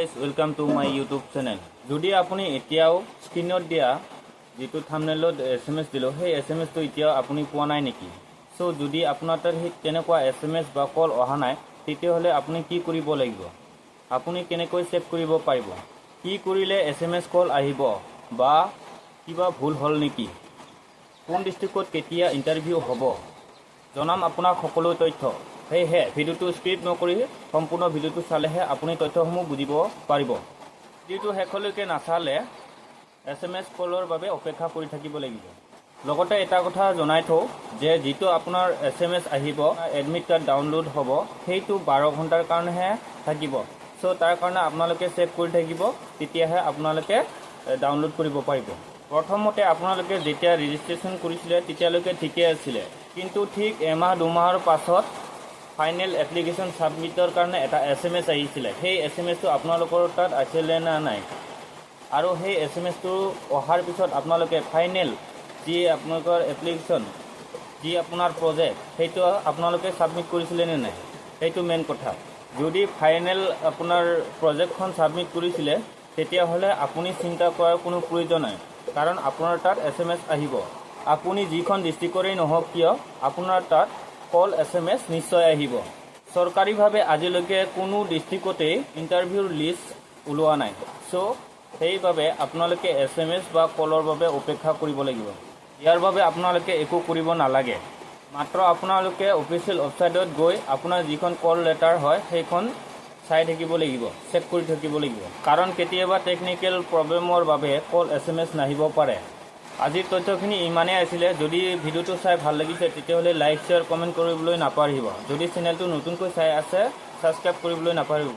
Guys welcome to my YouTube channel. যদি আপুনি এতিয়াও স্ক্ৰীনত দিয়া যিটো থাম্বনেইলত SMS দিলোঁ সেই SMSটো এতিয়াও আপুনি পোৱা নাই নেকি? সো যদি আপোনাৰ তাত সেই তেনেকুৱা SMS বা কল অহা নাই তেতিয়াহ'লে আপুনি কি কৰিব লাগিব, আপুনি কেনেকৈ চেক কৰিব পাৰিব, কি কৰিলে SMS কল আহিব বা কিবা ভুল হ'ল নেকি, কোন ডিষ্ট্ৰিক্টত কেতিয়া ইণ্টাৰভিউ হ'ব, জনাম আপোনাক সকলো তথ্য। সেয়েহে ভিডিওটো স্ক্ৰিপ্ট নকৰি সম্পূৰ্ণ ভিডিওটো চালেহে আপুনি তথ্যসমূহ বুজিব পাৰিব। ভিডিওটো শেষলৈকে নাচালে SMS কলৰ বাবে অপেক্ষা কৰি থাকিব লাগিব। লগতে এটা কথা জনাই থওঁ যে যিটো আপোনাৰ SMS আহিব, এডমিট কাৰ্ড ডাউনলোড হ'ব, সেইটো 12 ঘণ্টাৰ কাৰণেহে থাকিব। সো তাৰ কাৰণে আপোনালোকে চেক কৰি থাকিব, তেতিয়াহে আপোনালোকে ডাউনলোড কৰিব পাৰিব। প্ৰথমতে আপোনালোকে যেতিয়া ৰেজিষ্ট্ৰেশ্যন কৰিছিলে তেতিয়ালৈকে ঠিকে আছিলে, কিন্তু ঠিক এমাহ দুমাহৰ পাছত ফাইনেল এপ্লিকেশ্যন ছাবমিটৰ কাৰণে এটা SMS আহিছিলে। সেই SMSটো আপোনালোকৰ তাত আছিলে না নাই, আৰু সেই SMSটো অহাৰ পিছত আপোনালোকে ফাইনেল যি আপোনালোকৰ এপ্লিকেশ্যন, যি আপোনাৰ প্ৰজেক্ট, সেইটো আপোনালোকে ছাবমিট কৰিছিলে নে নাই, সেইটো মেইন কথা। যদি ফাইনেল আপোনাৰ প্ৰজেক্টখন ছাবমিট কৰিছিলে তেতিয়াহ'লে আপুনি চিন্তা কৰাৰ কোনো প্ৰয়োজন নাই, কাৰণ আপোনাৰ তাত SMS আহিব। আপুনি যিখন ডিষ্ট্ৰিক্টৰেই নহওক কিয় আপোনাৰ তাত কল SMS নিশ্চয় আহিব। চৰকাৰীভাৱে আজিলৈকে কোনো ডিষ্ট্ৰিক্টতেই ইণ্টাৰভিউৰ লিষ্ট ওলোৱা নাই। সো সেইবাবে আপোনালোকে SMS বা কলৰ বাবে অপেক্ষা কৰিব লাগিব। ইয়াৰ বাবে আপোনালোকে একো কৰিব নালাগে, মাত্ৰ আপোনালোকে অফিচিয়েল ৱেবছাইটত গৈ আপোনাৰ যিখন কল লেটাৰ হয় সেইখন চাই থাকিব লাগিব, চেক কৰি থাকিব লাগিব, কাৰণ কেতিয়াবা টেকনিকেল প্ৰব্লেমৰ বাবে কল SMS নাহিব পাৰে। আজিৰ তথ্যখিনি ইমানেই আছিলে। যদি ভিডিওটো চাই ভাল লাগিছে তেতিয়াহ'লে লাইক শ্বেয়াৰ কমেণ্ট কৰিবলৈ নাপাহৰিব। যদি চেনেলটো নতুনকৈ চাই আছে ছাবস্ক্ৰাইব কৰিবলৈ নাপাহৰিব।